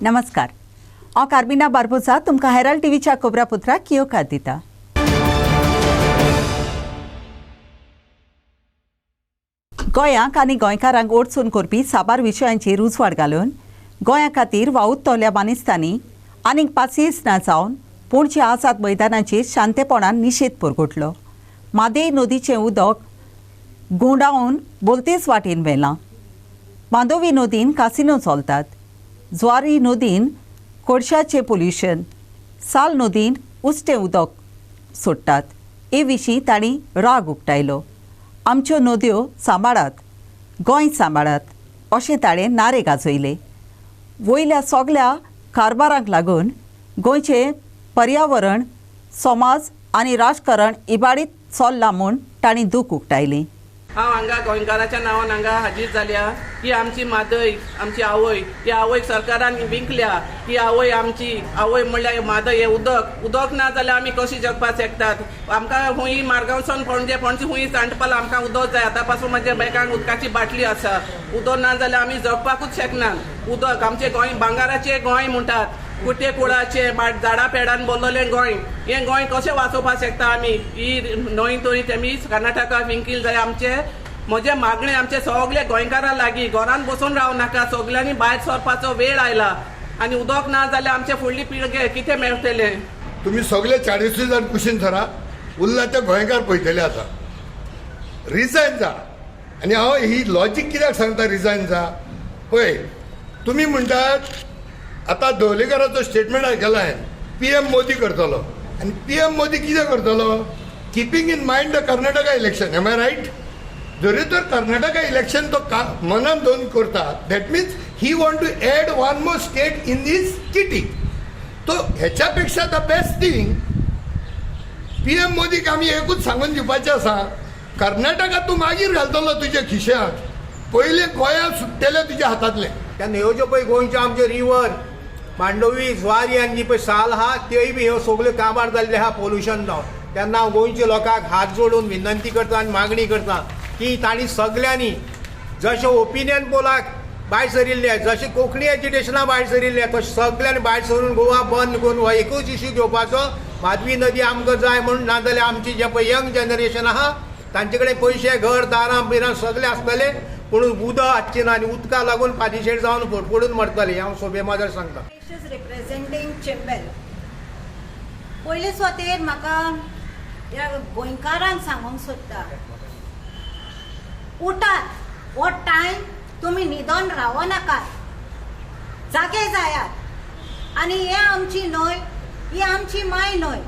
नमस्कार हांव कार्मिना बार्बोसा तुमकां हेराल्ड टीव्हीच्या खोबरा पुत्राक येवकार दिता। गोंयांक आनी गोंयकारांक ओडचून करपी साबार विशयांचेर उजवाड घालून गोंया खातीर वावुरतल्या मानेस्तांनी आनीक 5 दीस ना जावन पणजे आझाद मैदानाचेर शांतपणान निशेध परगटलो। मादेय नदीचें उदक गुंडावन बोलतेच वाटेन व्हेलां। मांदोवी नदीन कासिनो चलतात। ज्वारी नदीन कोळशाचें पोल्युशन, साल नदीन उश्टें उदक सोडटात। हे विशीं तांणी राग उक्तायलो। आमच्यो नद्यो सांबाळात, गोंय सांबाळात अशें ताणें नारे गाजयले। वयल्या सगळ्या कारबारांक लागून गोंयचें पर्यावरण, समाज आनी राजकारण इबाडीत चल्लां म्हूण तांणी दूख उक्तायलें। हांव हांगा गोंयकाराच्या नांवान हांगा हाजीर जाल्या की आमची मादय, आमची आवय, ह्या आवयक सरकारान विंकल्या की आवय आमची आवय म्हणल्यार मादय हें उदक ना जाल्यार आमी कशी जगपाक शकतात। आमकां हुंय मारगांवसून पणजे हुंय सांडपाला आमकां उदक जाय। आतां पासून म्हज्या बॅगांत उदकाची बाटली आसा। उदक ना जाल्यार आमी जगपाकूच शकना। उदक आमचें गोंय भांगाराचें गोंय म्हणटात। कुटे कुळाचे झाडां पेडान भरलेलें गोंय, हें गोंय कशें वाचोवपाक शकता आमी? ही न्हंय तरी तेमी कर्नाटका विंकील जाय। आमचे म्हजें मागणें आमचे सगळे गोंयकारां लागीं घरान बसून रावं नाका, सगल्यांनी भायर सरपाचो वेळ आयला आनी उदक ना जाल्यार आमचे फुडली पिळगे कितें मेळटलें? तुम्ही सगळे 40 जाण कुशीन सरा उरला ते गोंयकार पळयतले आसा। रिजायन जा। आनी हांव ही लॉजीक कित्याक सांगता रिजायन जा? पळय, तुमी म्हणटात आता धवलेकराचो स्टेटमेंट आयकला हांवें, PM मोदी करतलो। आनी PM मोदी कितें करतलो? Keeping in mind the Karnataka election, am I right? जरी तर कर्नाटका इलेक्शन तो मनान दोन करता, that means he want to add one more state in this kitty. तो हेच्यापेक्षा द बेस्ट थिंग PM मोदीक आमी एकूच सांगून दिवपाचें आसा, कर्नाटका तूं मागीर घालतलो तुज्या खिशांत, पयले गोंया सुट्टेले तुज्या हातांतले। त्या न्हंयो पळय गोंयच्यो आमच्यो रिवर मांडोवी, ज्वारी आनी पळय साल आहा त्योय बी ह्यो सगल्यो काबार जाल्ले आहा पोल्युशन जावन। तेन्ना हांव गोंयच्या लोकांक हात जोडून विनंती करता आनी मागणी करता की तांणी सगल्यांनी जशे ओपिनियन पोलाक भायर सरिल्ले, जशे कोंकणी एज्युकेशना भायर सरिल्ले, तशें सगल्यांनी भायर सरून गोवा बंद करून हो एकूच इश्यू घेवपाचो। माधवी नदी आमकां जाय म्हणून, नाजाल्यार आमची जे पळय यंग जनरेशन आहा तांचे कडेन पयशे, घर, दारां बिरां सगळे आसतले पूण उदक हाडचें ना आनी उदका लागून फाटीशेर जावन फडफडून मरतले। हांव सोबे माजर सांगता। रिप्रेझेंटिंग चेंबर पयले सुवातेर म्हाका ह्या गोंयकारांक सांगूंक सोदता, उठात, हो टायम तुमी न्हिदोन रावो नाकात, जागे जायात आनी हे आमची न्हंय, ही आमची माय न्हंय,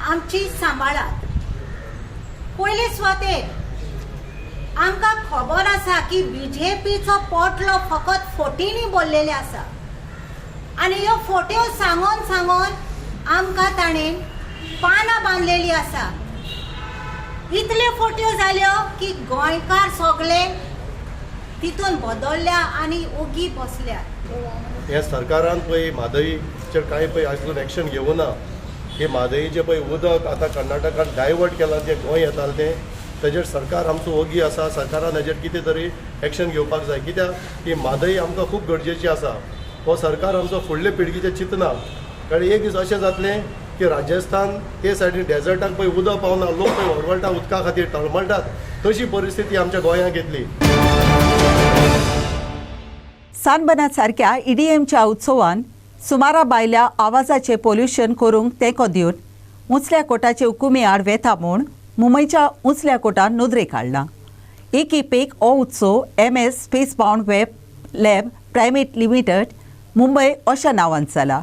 आमची सांबाळात। पयले सुवातेर आमकां खबर आसा की BJPचो पोटलो फकत फोटींनी भरलेले आसा आनी ह्यो फोट्यो सांगून सांगून आमकां ताणें पानां बांदलेली आसा। इतल्यो फोट्यो जाल्यो की गोंयकार सगळे तितून बदलल्या आनी ओगी बसल्या। ह्या सरकारान पळय म्हादईचेर कांय पळय आजून एक्शन घेवना। हे म्हादईचें पळय उदक आतां कर्नाटकान डायवर्ट केलां, जें गोंय येतालें तें, ताजेर सरकार आमचो ओगी आसा। सरकारान हेजेर कितें तरी एक्शन घेवपाक जाय, कित्याक ही म्हादई आमकां खूब गरजेची आसा। हो सरकार आमचो फुडले पिळगेचें चिंतना, कारण एक दीस अशें जातलें की राजस्थान ते सायडीन डेजर्टाक पळय उदक पावना, लोक पळय व्हडवळटा उदका खातीर तळमळटात, तशी परिस्थिती आमच्या गोंयांत येतली। सानबनात सारक्या EDMच्या उत्सवान सुमारा बायल्या आवाजाचें पोल्युशन करूंक तेंको दिवन उंचल्या कोर्टाचे हुकुमी आड वेता म्हूण मुंबयच्या उंचल्या कोर्टान नोंदरेक हाडला। एकीपेक हो उत्सव MS space bound web lab private limited Mumbai अशा नांवान जाला।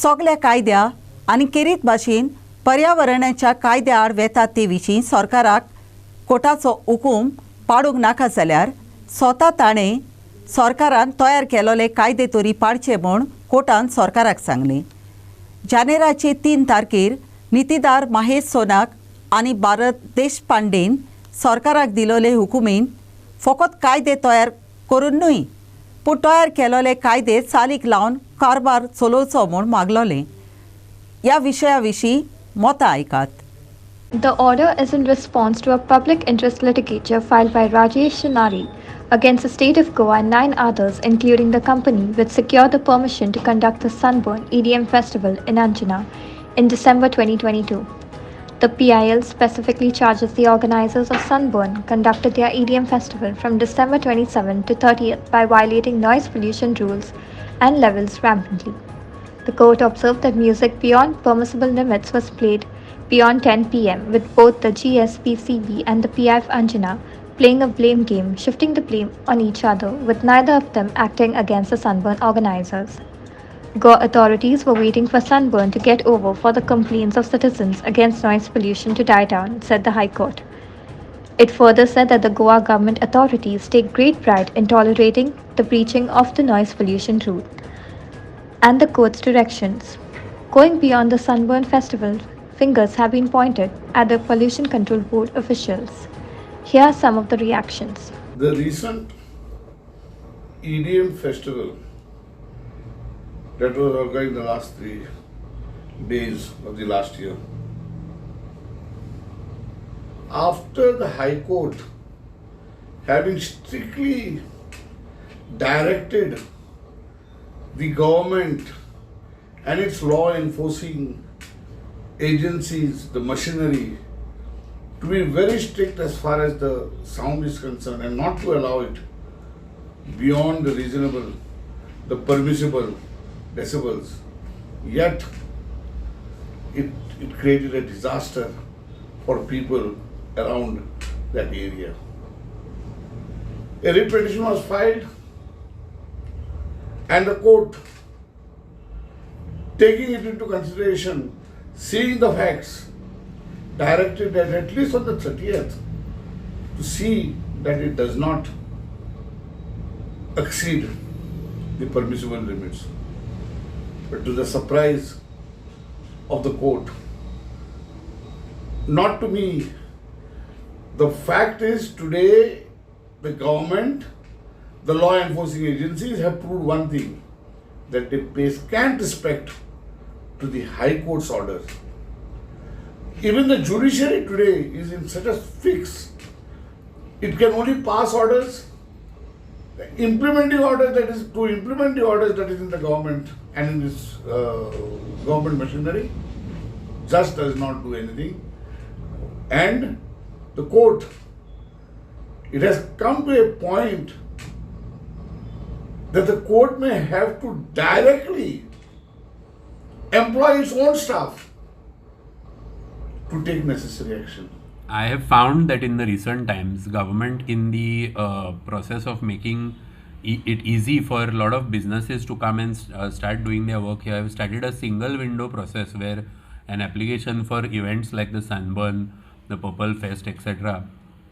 सगळ्या कायद्या आनी केरीत भाशेन पर्यावरणाच्या कायद्या आड वेतात ते विशीं सरकाराक कोर्टाचो हुकूम पाडूंक नाका जाल्यार स्वता ताणें सरकारान तयार केलोले कायदे तरी पाडचे म्हूण कोर्टान सरकाराक सांगलें। जानेराचे 3 तारखेर नितीदार महेश सोनाक आनी भारत देशपांडेन सरकाराक दिलोले हुकुमेन फकत कायदे तयार करून न्हय पूण तयार केलोले कायदे चालीक लावन कारभार चलोवचो म्हूण मागलोलें। ह्या विशया विशीं मतां आयकात। The order is in response to a public interest litigature filed by Rajesh Shinari against the state of Goa and 9 others, including the company which secured the permission to conduct the Sunburn EDM Festival in Anjuna in December 2022. The PIL specifically charges the organizers of Sunburn conducted their EDM festival from December 27 to 30th by violating noise pollution rules and levels rampantly. The court observed that music beyond permissible limits was played beyond 10 pm, with both the GSPCB and the PIF Anjana playing a blame game, shifting the blame on each other, with neither of them acting against the Sunburn organizers. Goa authorities were waiting for Sunburn to get over for the complaints of citizens against noise pollution to die down, said the High Court. It further said that the Goa government authorities take great pride in tolerating the breaching of the noise pollution rule and the court's directions. Going beyond the Sunburn Festival, fingers have been pointed at the Pollution Control Board officials. Here are some of the reactions. The recent EDM festival that was organized the last 3 days of the last year, after the High Court having strictly directed the government and its law enforcing agencies, the machinery, to be very strict as far as the sound is concerned and not to allow it beyond the reasonable, the permissible decibels. Yet it created a disaster for people around that area. A writ petition was filed and the court, taking it into consideration, seeing the facts, directed that at least on the 30th to see that it does not exceed the permissible limits. But to the surprise of the court, not to me, the fact is today the government, the law enforcing agencies have proved one thing, that they pay scant respect to the High Court's orders. Even the judiciary today is in such a fix, it can only pass orders, implementing orders, that is to implement the orders that is in the government and in this government machinery, just does not do anything. And the court, it has come to a point that the court may have to directly employ its own staff to take necessary action. I have found that in the recent times, government in the process of making it easy for a lot of businesses to come and start doing their work here, have started a single window process where an application for events like the Sunburn, the Purple Fest, etc.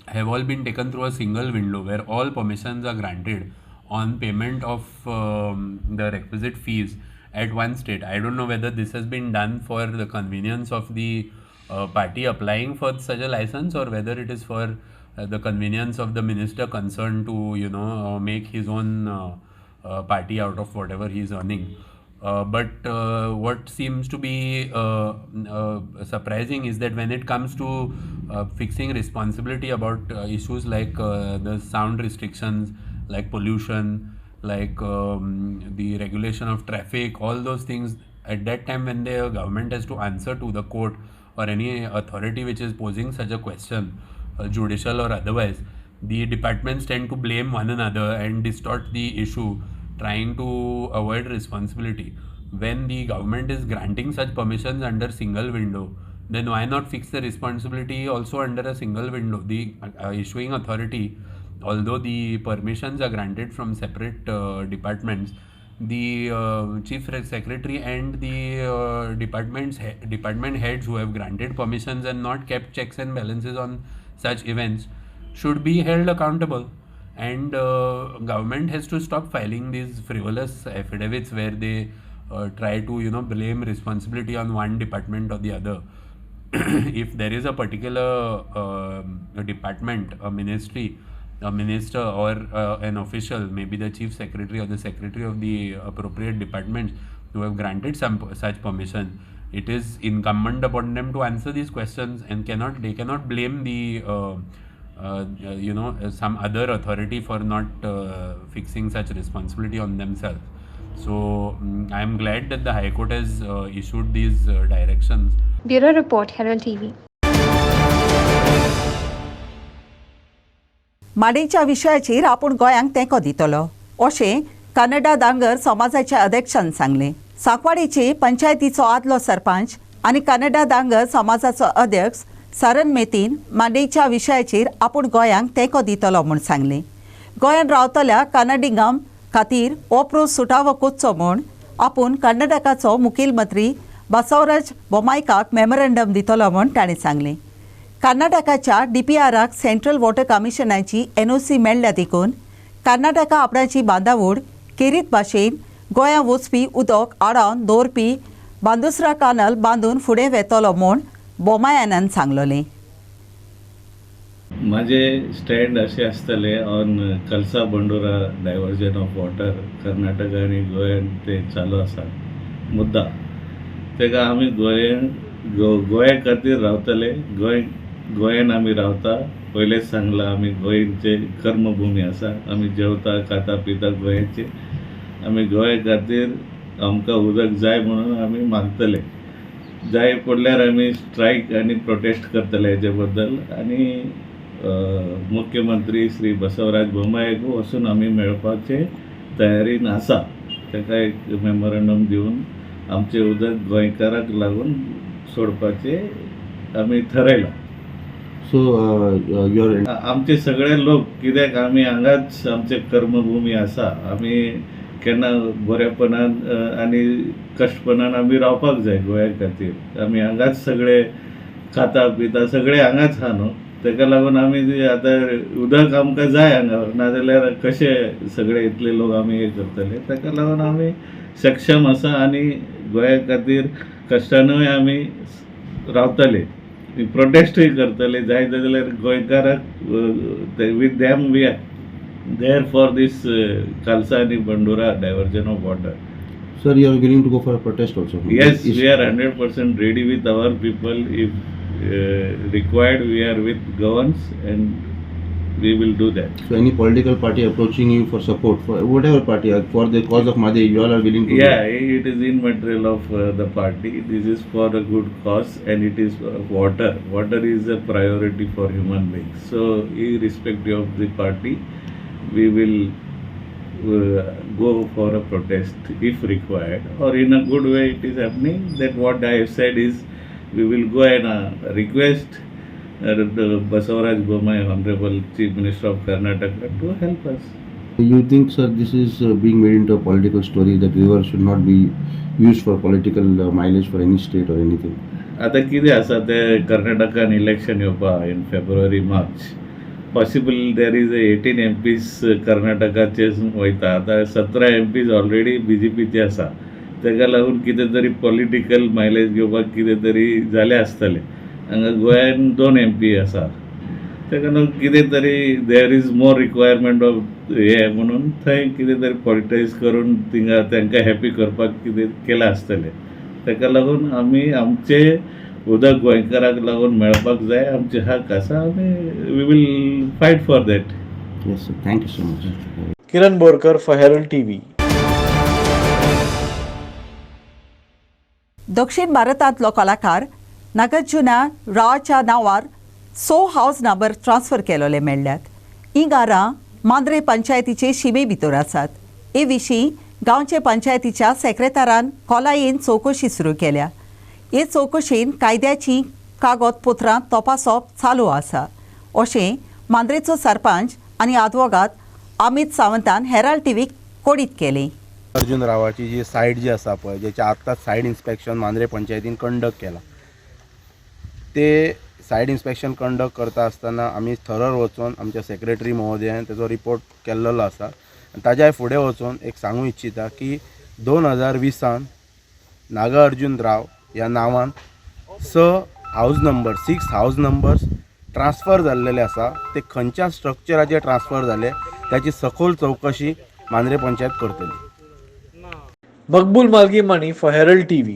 have all been taken through a single window where all permissions are granted on payment of the requisite fees at one state. I don't know whether this has been done for the convenience of the party applying for such a license, or whether it is for the convenience of the minister concerned to make his own party out of whatever he is earning. But what seems to be surprising is that when it comes to fixing responsibility about issues like the sound restrictions, like pollution, like the regulation of traffic, all those things, at that time when the government has to answer to the court or any authority which is posing such a question, judicial or otherwise, the departments tend to blame one another and distort the issue, trying to avoid responsibility. When the government is granting such permissions under single window, then why not fix the responsibility also under a single window? The issuing authority, although the permissions are granted from separate departments, the chief secretary and the department heads who have granted permissions and not kept checks and balances on such events should be held accountable. And government has to stop filing these frivolous affidavits where they try to blame responsibility on one department or the other. If there is a particular department, a ministry, a minister, or an official, maybe the chief secretary or the secretary of the appropriate departments, who have granted some such permission, it is incumbent upon them to answer these questions, and they cannot blame the some other authority for not fixing such responsibility on themselves. So I am glad that the High Court has issued these directions. Bureau Report, Herald TV. माडेच्या विशयाचेर आपूण गोंयांक तेंको दितलो अशें कन्नडा दांगर समाजाच्या अध्यक्षान सांगलें. सांकवाडेचे पंचायतीचो आदलो सरपंच आनी कन्नडा दांगर समाजाचो अध्यक्ष सरन मेतीन माडेच्या विशयाचेर आपूण गोंयांक तेंको दितलो म्हूण सांगलें. गोंयांत रावतल्या कन्नडिगांक खातीर ओप्रो सुटावो कोचचो म्हूण आपूण कर्नाटकाचो मुखेल मंत्री बसवराज बोमायकाक मेमोरंडम दितलो म्हूण ताणें सांगलें. कर्नाटकाच्या DPRक सेंट्रल वॉटर कमिशनाची NOC मेळ्ळ्या देखून कर्नाटका आपणाची बांदावळ केरीत भाशेन गोंयां वचपी उदक आडावन दवरपी बांदुसरा कॅनल बांदून फुडें वेतलो म्हूण बोमायानान सांगलोलें. माझे स्टँड असे आसतले ऑन कलसा बंडोरा डायवर्जन ऑफ वॉटर कर्नाटक आणि गोंयान ते चालू आसा मुद्दा. तेका आमी गोंया खातीर रावतले. गोंयान आमी रावता. पयलेच सांगला आमी गोंयचे कर्मभूमी आसा. आमी जेवता खाता पिता गोंयाचे. आमी गोंया खातीर आमकां उदक जाय म्हणून आमी मागतले. जाय पडल्यार आमी स्ट्रायक आनी प्रोटेस्ट करतले हेजे बद्दल. आनी मुख्यमंत्री श्री बसवराज बोमायक वचून आमी मेळपाचे तयारीन आसा. ताका एक मेमोरंडम दिवन आमचे उदक गोंयकाराक लागून सोडपाचे आमी थारायला. सो आमचे सगळे लोक कित्याक आमी हांगाच आमचे कर्मभूमी आसा. आमी केन्ना बरेपणान आनी कश्टपणान आमी रावपाक जाय गोंया खातीर. आमी हांगाच सगळे खाता पिता सगळे हांगाच आहा न्हू. ताका लागून आमी आतां उदक आमकां जाय हांगा नाजाल्यार कशे सगळे इतले लोक आमी हे करतले. ताका लागून आमी सक्षम आसा आनी गोंया खातीर कश्टानूय आमी रावतले. प्रोटेस्टूय करतले. जाय जाल्यार गोंयकाराक with them we are there for this Kalasa आनी Bhandura diversion of water. sir, you are willing to go for a protest also? Yes, we are 100% ready with our people. If required, we are with governors and we will do that. So any political party approaching you for support, for whatever party, for the cause of Madhe, you all are willing to Yeah, it is in material of the party. This is for a good cause and it is water. Water is a priority for human beings. So irrespective of the party, we will go for a protest if required, or in a good way it is happening. That what I have said is we will go and request Basavaraj Bommai, Honorable Chief Minister of Karnataka, to help us. You think, sir, this is being made into a political story, that river should not be used for political mileage for any state or anything? आता कितें आसा ते कर्नाटकान election येवपा in February March. Possible there is a 18 MPs कर्नाटकाचे वयता. आता 17 MPs already BJPचे आसा. ताका लागून कितें तरी पॉलिटिकल मायलेज घेवपाक कितें तरी जालें आसतलें. हांगा गोंयान 2 MP आसा. ताका लागून कितें तरी there is more requirement of हे म्हणून थंय कितें तरी पॉलिटायज करून तांकां हॅपी करपाक कितें केलें आसतलें. ताका लागून आमी आमचे उदक गोंयकाराक लागून मेळपाक जाय. आमचे हक आसा. आमी we will fight for that. Yes, sir. Thank you so much. Kiran Borkar for Herald TV. दक्षिण भारतांतलो कलाकार नागार्जुना रावच्या नांवार 6 हावस नंबर ट्रान्स्फर केलोले मेळ्ळ्यात. हीं घरां मांद्रे पंचायतीचे शिमे भितर आसात. हे विशीं गांवचे पंचायतीच्या सेक्रेटरान खोलायेन चवकशी सुरू केल्या. हे चवकशेन कायद्याची कागदपत्रां तपासप चालू आसा अशें मांद्रेचो सरपंच आनी आदवोगाद अमित सावंतान हेराल्ड टीव्हीक कोडीत केलें. अर्जुन रावाची जी सायट जी आसा पळय, जेचे आत्ताच सायट इन्स्पेक्शन मांद्रे पंचायतीन कंडक्ट केला, ते सायट इन्स्पेक्शन कंडक्ट करता आसतना आमी थरर वचून आमच्या सेक्रेटरी महोदयान तेजो रिपोर्ट केल्लो आसा. ताज्या फुडें वचून एक सांगू इच्छिता की 2020 नागार्जुन राव ह्या नांवान 6 हावस नंबर्स ट्रान्स्फर जाल्लेले आसा. ते खंयच्या स्ट्रक्चराचेर ट्रान्स्फर जाले त्याची सखोल चवकशी मांद्रे पंचायत करतली. मकबूल मालगीमानी for Herald TV.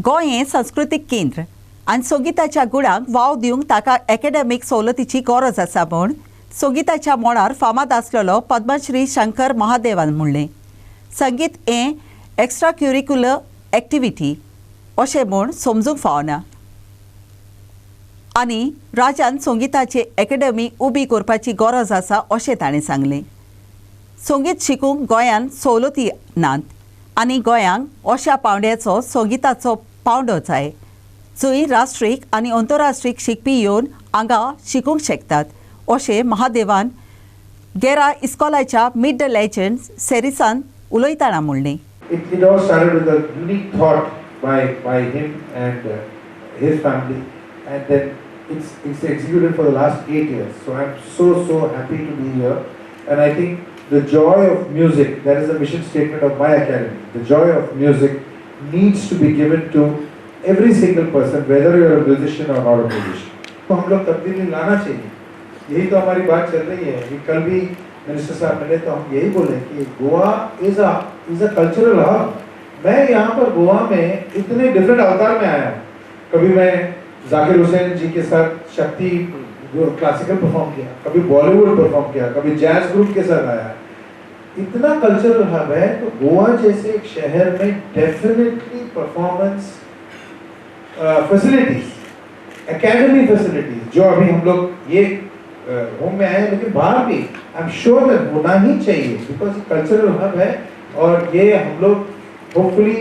गोंय हें सांस्कृतीक केंद्र. आनी संगीताच्या गुणांक वाव दिवंक ताका एकाडेमीक सवलतीची गरज आसा म्हूण संगीताच्या मोडार फामाद आसलेलो पद्मश्री शंकर महादेवान म्हणलें. संगीत हें एक्स्ट्रा क्युरिक्युलर एक्टिविटी अशें म्हूण समजूंक फावना आनी राज्यान संगीताची एकाडेमी उबी करपाची गरज आसा अशें ताणें सांगलें. संगीत शिकूंक गोंयांत सवलती नात आनी गोंयांक अशा पावंड्याचो संगीताचो पावंडो जाय जंय राष्ट्रीय आनी अंतरराष्ट्रीय शिकपी येवन हांगा शिकूंक शकतात अशें महादेवान गेरा इस्कॉलाच्या मीट द लेजंड्स सेरिसान उलयतना म्हणलें. It all started with a unique thought by him and his family, and then it's executed for the last 8 years. So I'm so happy to be here, and I think the joy of music, that is the mission statement of my academy. The joy of music needs to be given to every single person, whether you're a musician or not a musician. तो हम लोग तब्दीली Lana चाहिए. यही तो हमारी बात चल रही है. कल भी मिनिस्टर साहब मिले तो हम यही बोले कि Goa is a cultural hub. मैं यहाँ पर गोवा में इतने डिफरेंट अवतार में आया. कभी मैं जाकिर हुसैन जी के साथ शक्ति क्लासिकल परफॉर्म किया, कभी बॉलीवुड परफॉर्म किया, कभी जैज ग्रुप के साथ आया. इतना कल्चरल हब है. तो गोवा जैसे एक शहर में definitely performance facilities, academy facilities जो अभी हम लोग ये होम में आए, लेकिन बाहर भी आई एम श्योर दैट होना ही चाहिए बिकॉज कल्चरल हब है. और ये हम लोग होपफुली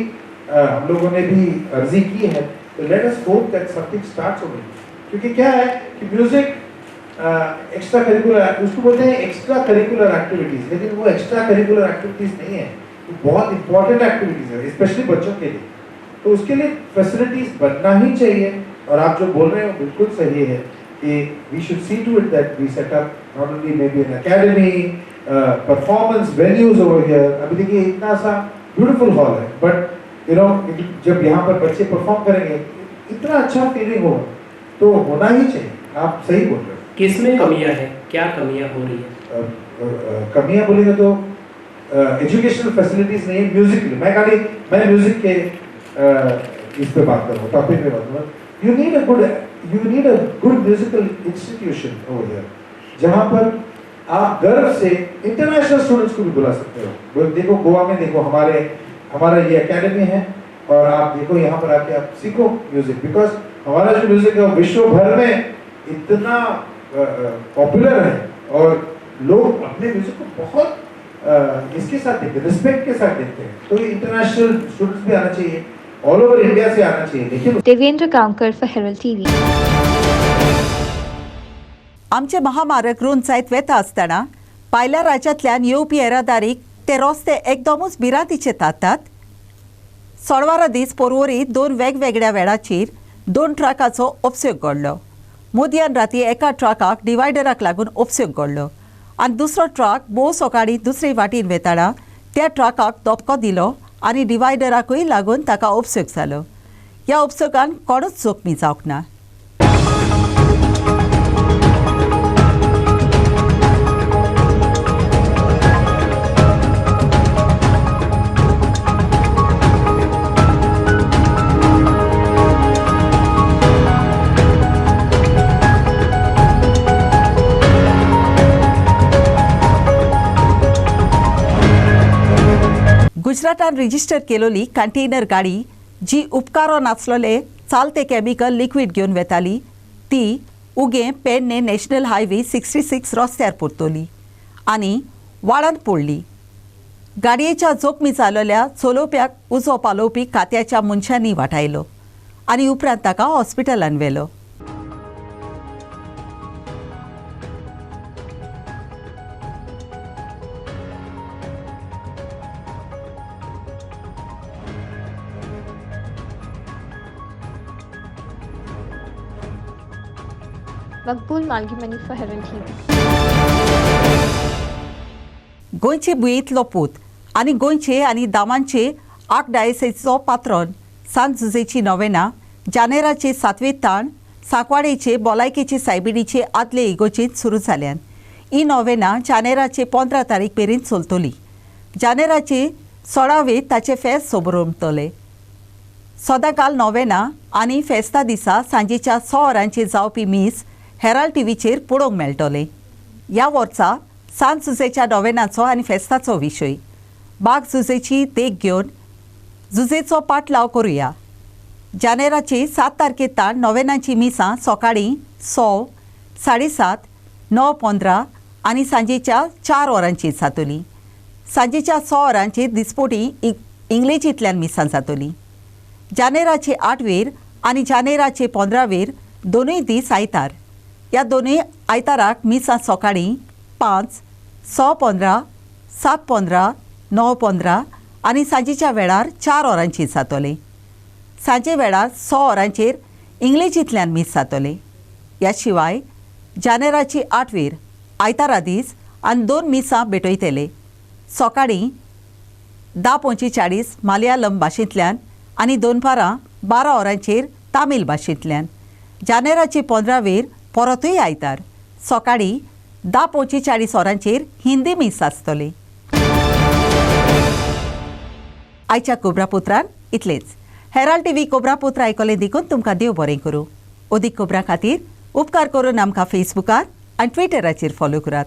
हम लोगों ने भी अर्जी की है. तो let us hope that something starts over. क्योंकि क्या है कि म्यूजिक एक्स्ट्रा करिकुलर, उसको बोलते हैं एक्स्ट्रा करिकुलर एक्टिविटीज, लेकिन वो एक्स्ट्रा करिकुलर एक्टिविटीज नहीं है, वो बहुत इंपॉर्टेंट एक्टिविटीज है स्पेशली बच्चों के लिए. तो उसके लिए फैसिलिटीज बनना ही चाहिए. और आप जो बोल रहे हो बिल्कुल सही है कि we should see to it that we set up not only may be an academy, performance venues over here. अभी देखिए इतना सा ब्यूटीफुल हॉल है, बट यू नो जब यहाँ पर बच्चे परफॉर्म करेंगे इतना अच्छा फीलिंग होगा. तो होना ही चाहिए. आप सही बोल रहे हो. किस में कमियां हैं, क्या कमियां हो रही है? कमियां बोलेंगे तो एजुकेशनल फैसिलिटीज नहीं है. म्यूजिक मैं म्यूजिक के इस पे बात करूँ, टॉपिक पे बात करूँ. You need a good musical institution over here, जहाँ पर आप गर्व से इंटरनेशनल स्टूडेंट्स को भी बुला सकते हो. देखो गोवा में देखो हमारा ये एकेडमी है और आप देखो यहाँ पर आके आप सीखो म्यूजिक. बिकॉज हमारा जो म्यूजिक है वो विश्व भर में इतना पॉपुलर है और लोग अपने म्यूजिक को बहुत इसके साथ देखते हैं, रिस्पेक्ट के साथ देखते हैं. तो ये इंटरनेशनल स्टूडेंट्स भी आना चाहिए, ऑल ओवर इंडिया से आना चाहिए. देखिए Devendra Kankar for Herald TV. आमचे महामार्ग रुंद जायत वेता आसतना भायल्या राज्यांतल्यान येवपी येरादारीक ते रस्ते एकदमूच भिरांतीचे तातात. सोळवारा दीस पर्वरी 2 वेगवेगळ्या वेळाचेर 2 ट्रकाचो उपसयोग घडलो. मदयान राती एका ट्रकाक डिवायडराक लागून उपसयोग घडलो आनी दुसरो ट्रक भोव सकाळीं दुसरे वाटेन वेताना त्या ट्रकाक धपको दिलो आनी डिवायडराकूय लागून ताका उपसयोग जालो. ह्या उपसोगान कोणूच जखमी जावंक ना. गुजरातान रिजिस्टर केलोली कंटेनर गाडी जी उपकारो नासलोले चालते केमिकल लिक्विड घेवन वेताली ती उगे पेडणे नॅशनल हायवे 66 रस्त्यार परतली आनी वाळांत पडली. गाडयेच्या जखमी जाल्ल्या चलोवप्याक उजो पालोवपी खात्याच्या मनशांनी वाटायलो आनी उपरांत ताका हॉस्पिटलांत व्हेलो. Makbul Malgimani for Herald TV. गोंयचे बुयेंतलो पूत आनी गोंयचे आनी दामांचे आर्कडायसेसचो पात्रोन सांत जुजेची नोवेना जानेराचे 7वें ताण सांकवाडेचे भलायकेचे सायबिणीचे आदले इगोर्जेंत सुरू जाल्यान ही नोवेना जानेराचे 15 तारीख मेरेन चलतली. जानेराचे 16वें ताचे फेस्त सोबरमतले. सदांकाल नोवेना आनी फेस्ता दिसा सांजेच्या 6 वरांचेर जावपी मीस हेराल्ड टीव्हीचेर पळोवंक मेळटले. ह्या वर्सा सांज झुजेच्या नोवेनाचो आनी फेस्ताचो विशय. बाग झुजेची देख घेवन झुजेचो पाटलाव करुया. जानेराचे 7 तारखेतान नोवेनाची मिसां सकाळीं 6, 7:30, 9:15 आनी सांजेच्या 4 वरांचेर जातली. सांजेच्या 6 वरांचेर दिसपोटी इंग्लेजींतल्यान मिसां जातली. जानेराचे 8 वेर आनी जानेराचे 15 वेर दोनूय दीस आयतार. ह्या दोनूय आयताराक मिसां सकाळीं 5, 6:15, 7:15, 9:15 आनी सांजेच्या वेळार 4 वरांचेर जातले. सांजे वेळार 6 वरांचेर इंग्लेजींतल्यान मीस जातले. ह्या शिवाय जानेराची 8 वेर आयतारा दीस आनी 2 मिसां भेटयतले. सकाळीं 10:45 मलयालम भाशेंतल्यान आनी दनपारां 12 वरांचेर तामील भाशेंतल्यान. जानेराची 15 वेर परतूय आयतार. सकाळीं 10:45 वरांचेर हिंदी मीस आसतले. आयच्या कोब्रापुत्रान इतलेच. हेराल्ड टीव्ही कोब्रापुत्र आयकले देखून तुमकां देव बरें करूं. अदीक खबरां खातीर उपकार करून आमकां फेसबुकार आनी ट्विटराचेर फॉलो करात.